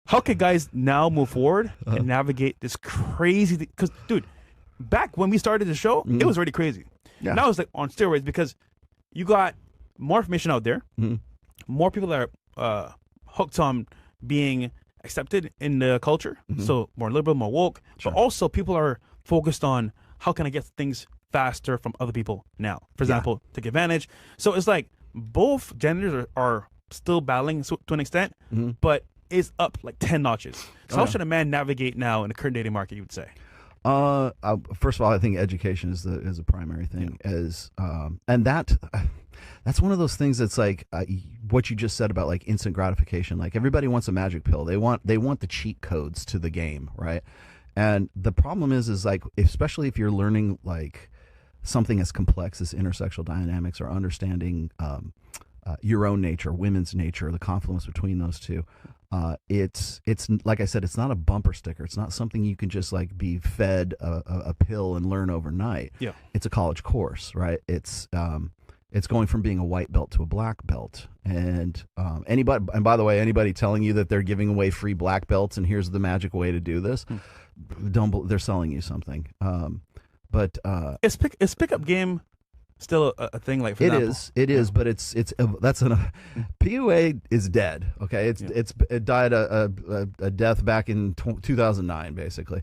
how can guys now move forward and navigate this crazy thing? Because, dude, back when we started the show, it was already crazy. Yeah. Now it's like on steroids because you got more information out there, more people that are hooked on being accepted in the culture, so more liberal, more woke, but also people are focused on how can I get things faster from other people now. For example, take advantage. So it's like both genders are still battling to an extent, but it's up like 10 notches. So how should a man navigate now in the current dating market, you would say? First of all, I think education is a primary thing, and that's one of those things that's like what you just said about like instant gratification. Like everybody wants a magic pill. They want the cheat codes to the game, right? And the problem is like, especially if you're learning like something as complex as intersexual dynamics or understanding your own nature, women's nature, the confluence between those two. It's like I said, it's not a bumper sticker. It's not something you can just like be fed a pill and learn overnight. Yeah, it's a college course, right? It's going from being a white belt to a black belt. And by the way, anybody telling you that they're giving away free black belts and here's the magic way to do this, they're selling you something. But is pickup game still a thing? Like, for example? It is, but that's PUA is dead. Okay, it died a death back in 2009, basically.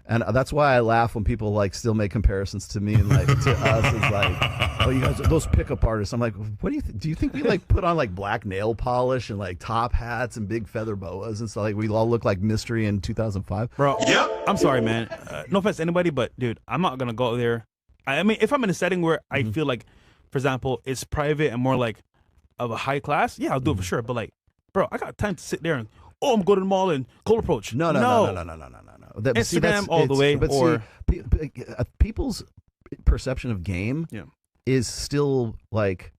And that's why I laugh when people like still make comparisons to me and like to us as like, oh, you guys are those pickup artists. I'm like, what do you do? You think we like put on like black nail polish and like top hats and big feather boas and stuff? Like we all look like Mystery in 2005, bro? Yep. I'm sorry, man. No offense to anybody, but dude, I'm not gonna go there. I mean, if I'm in a setting where I feel like, for example, it's private and more like of a high class, yeah, I'll do it for sure. But like, bro, I got time to sit there and I'm going to the mall and cold approach. No. Instagram all the way. Or people's perception of game is still like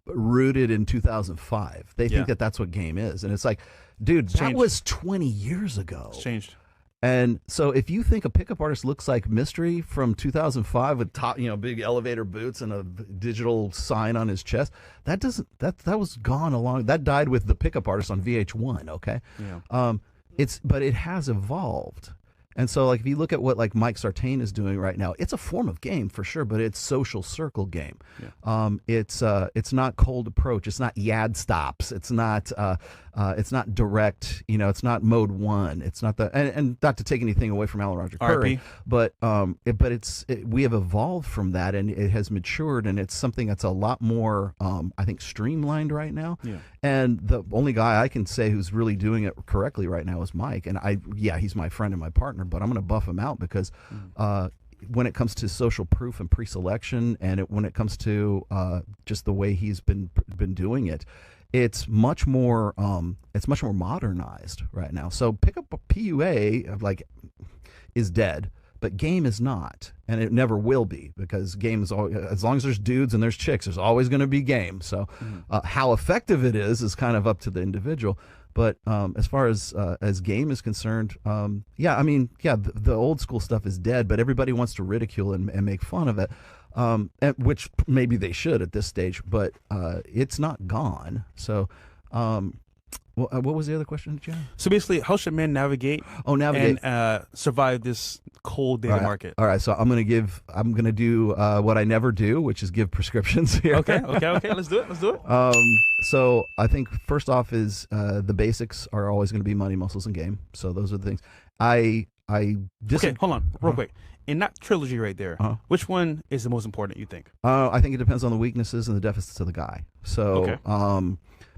rooted in 2005. They think that that's what game is, and it's like, dude, that was 20 years ago. It's changed. And so if you think a pickup artist looks like Mystery from 2005 with big elevator boots and a digital sign on his chest, that was gone that died with the pickup artist on VH1, okay? Yeah. But it has evolved. And so like if you look at what like Mike Sartain is doing right now, it's a form of game for sure, but it's social circle game. Yeah. It's not cold approach, it's not yad stops, it's not direct, it's not mode one, it's not and not to take anything away from Alan Roger Curry, but we have evolved from that, and it has matured, and it's something that's a lot more I think streamlined right now. Yeah. And the only guy I can say who's really doing it correctly right now is Mike, and he's my friend and my partner, but I'm going to buff him out because when it comes to social proof and pre-selection, and when it comes to just the way he's been doing it, it's much more modernized right now. So pick up a PUA is dead, but game is not, and it never will be, because game is as long as there's dudes and there's chicks, there's always going to be game. So how effective it is kind of up to the individual. But as far as game is concerned, the old school stuff is dead, but everybody wants to ridicule and make fun of it, which maybe they should at this stage, but it's not gone. So what was the other question, John? So basically, how should men navigate and survive this cold dating market? All right, so I'm gonna do what I never do, which is give prescriptions here. Okay, let's do it. So I think first off is the basics are always going to be money, muscles, and game. So those are the things. Okay, hold on, real quick. In that trilogy right there, which one is the most important, you think? I think it depends on the weaknesses and the deficits of the guy. So,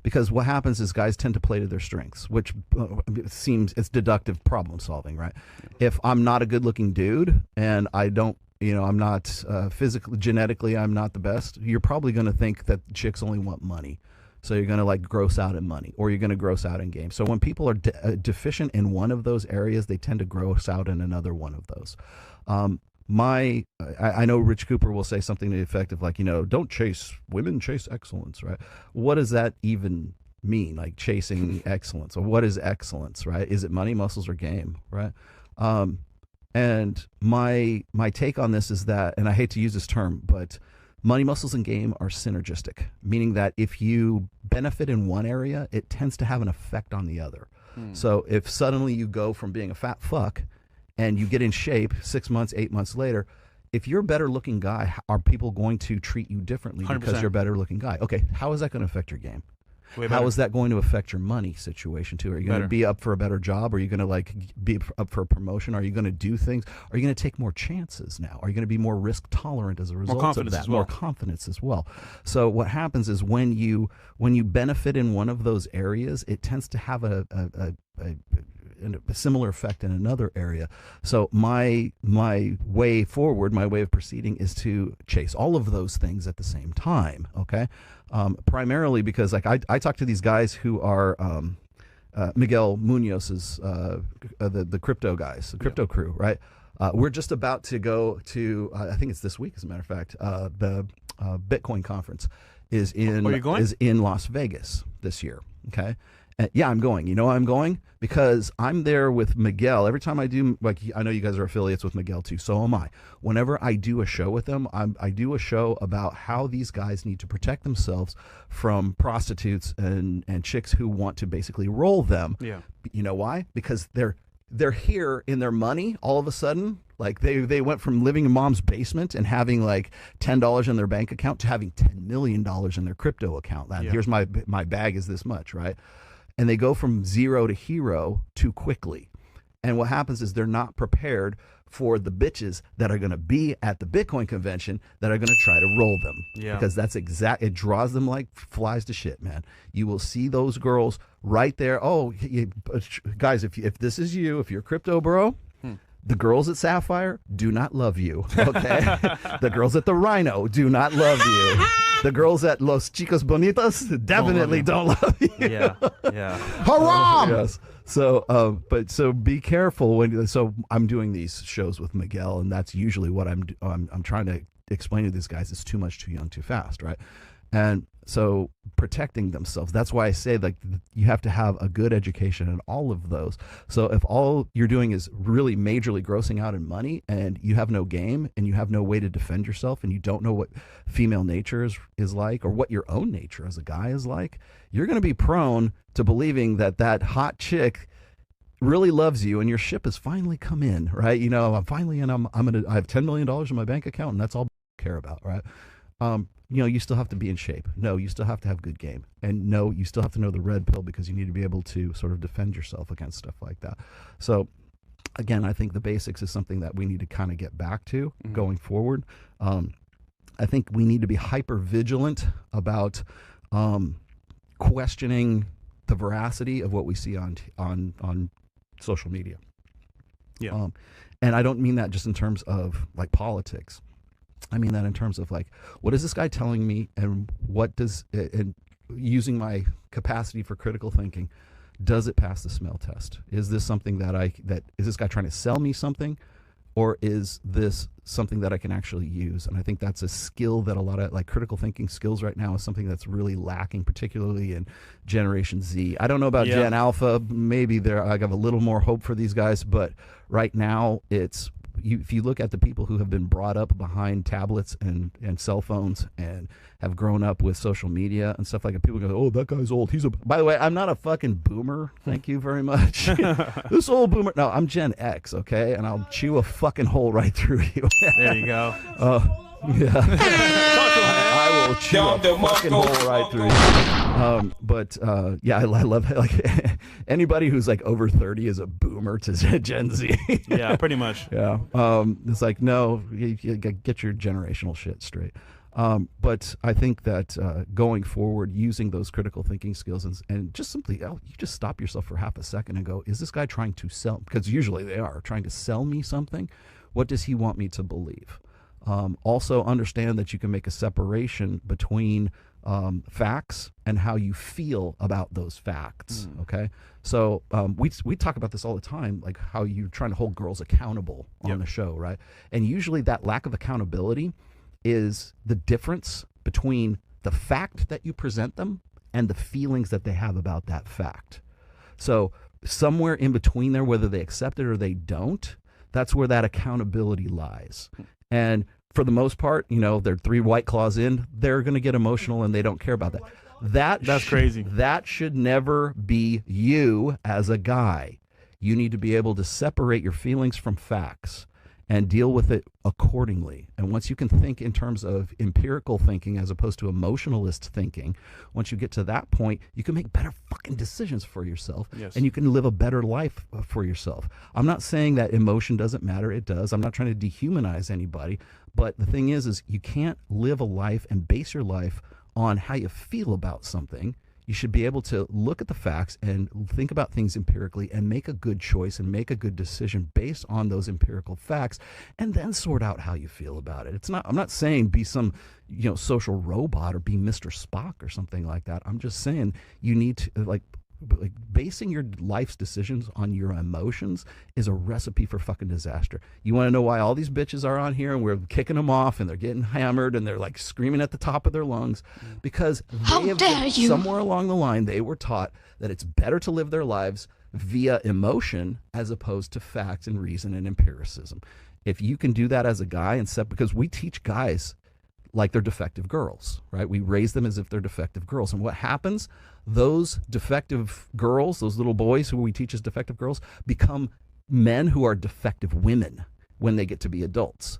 because what happens is guys tend to play to their strengths, which it's deductive problem solving, right? If I'm not a good-looking dude and I don't, I'm not physically, genetically, I'm not the best, you're probably going to think that chicks only want money. So you're going to like gross out in money, or you're going to gross out in game. So when people are deficient in one of those areas, they tend to gross out in another one of those. I know Rich Cooper will say something to the effect of like, don't chase women, chase excellence, right? What does that even mean? Like chasing excellence, or what is excellence, right? Is it money, muscles, or game, right? And my take on this is that, and I hate to use this term, but money, muscles, and game are synergistic, meaning that if you benefit in one area, it tends to have an effect on the other. So if suddenly you go from being a fat fuck and you get in shape 6 months, 8 months later, if you're a better looking guy, are people going to treat you differently 100%. because you're a better looking guy? Okay, how is that going to affect your game? Way How better. is that going to affect your money situation too? Are you going to Better. be up for a better job? Are you going to like be up for a promotion? Are you going to do things? Are you going to take more chances now? Are you going to be more risk tolerant as a result of confidence that? as well. More confidence as well. So what happens is when you benefit in one of those areas, it tends to have a similar effect in another area. So my way forward, my way of proceeding is to chase all of those things at the same time. Okay, primarily because like I talk to these guys who are Miguel Munoz's the crypto guys, the crypto crew, right? We're just about to go to I think it's this week, as a matter of fact. The Bitcoin conference is in Las Vegas this year. Okay. Yeah, I'm going. You know why I'm going? Because I'm there with Miguel. Every time I do, like, I know you guys are affiliates with Miguel too, so am I. Whenever I do a show with them, I do a show about how these guys need to protect themselves from prostitutes and chicks who want to basically roll them. Yeah. You know why? Because they're here in their money all of a sudden. Like they went from living in mom's basement and having like $10 in their bank account to having $10 million in their crypto account. Here's my bag is this much, right? And they go from zero to hero too quickly. And what happens is they're not prepared for the bitches that are going to be at the Bitcoin convention that are going to try to roll them. Yeah. Because that's it draws them like flies to shit, man. You will see those girls right there. Oh, guys, if this is you, if you're crypto bro, the girls at Sapphire do not love you, okay? The girls at the Rhino do not love you. The girls at Los Chicos Bonitos definitely don't love you. Yeah, yeah. Haram! Yes. So, so be careful so I'm doing these shows with Miguel, and that's usually what I'm trying to explain to these guys. It's too much, too young, too fast, right? And so protecting themselves, that's why I say like you have to have a good education in all of those. So if all you're doing is really majorly grossing out in money and you have no game and you have no way to defend yourself and you don't know what female nature is like or what your own nature as a guy is like, you're going to be prone to believing that hot chick really loves you and your ship has finally come in, right? You know, I have $10 million in my bank account and that's all I care about, right? You know, you still have to be in shape. No, you still have to have good game. And no, you still have to know the red pill because you need to be able to sort of defend yourself against stuff like that. So, again, I think the basics is something that we need to kind of get back to going forward. I think we need to be hyper vigilant about questioning the veracity of what we see on social media. Yeah. And I don't mean that just in terms of like politics. I mean that in terms of like, what is this guy telling me, and and using my capacity for critical thinking, does it pass the smell test? Is this something is this guy trying to sell me something, or is this something that I can actually use? And I think that's a skill that a lot of like critical thinking skills right now is something that's really lacking, particularly in Generation Z. I don't know about Gen Alpha. Maybe I have a little more hope for these guys, but right now it's. If you look at the people who have been brought up behind tablets and cell phones and have grown up with social media and stuff like that, people go, oh, that guy's old. By the way, I'm not a fucking boomer. Thank you very much. This old boomer. No, I'm Gen X, okay? And I'll chew a fucking hole right through you. There you go. Yeah. I will chew a fucking hole right through you. Yeah, I love it. Like anybody who's like over 30 is a boomer to Gen Z. Yeah, pretty much. Yeah. It's like, no, you get your generational shit straight. But I think that going forward, using those critical thinking skills and just simply, you just stop yourself for half a second and go, is this guy trying to sell? Because usually they are trying to sell me something. What does he want me to believe? Also understand that you can make a separation between facts and how you feel about those facts. Okay. So we talk about this all the time, like how you're trying to hold girls accountable on the show, right? And usually that lack of accountability is the difference between the fact that you present them and the feelings that they have about that fact. So somewhere in between there, whether they accept it or they don't, that's where that accountability lies. And for the most part, you know, they're 3 White Claws in, they're going to get emotional and they don't care about that. That's crazy. That should never be you as a guy. You need to be able to separate your feelings from facts and deal with it accordingly. And once you can think in terms of empirical thinking as opposed to emotionalist thinking, once you get to that point, you can make better fucking decisions for yourself. Yes. And you can live a better life for yourself. I'm not saying that emotion doesn't matter. It does. I'm not trying to dehumanize anybody. But the thing is you can't live a life and base your life on how you feel about something. You should be able to look at the facts and think about things empirically and make a good choice and make a good decision based on those empirical facts, and then sort out how you feel about it. I'm not saying be some, social robot or be Mr. Spock or something like that. I'm just saying you need to like basing your life's decisions on your emotions is a recipe for fucking disaster. You want to know why all these bitches are on here and we're kicking them off and they're getting hammered and they're like screaming at the top of their lungs? Because somewhere along the line they were taught that it's better to live their lives via emotion as opposed to facts and reason and empiricism. If you can do that as a guy because we teach guys like they're defective girls, right? We raise them as if they're defective girls. And what happens? Those defective girls, those little boys who we teach as defective girls, become men who are defective women when they get to be adults.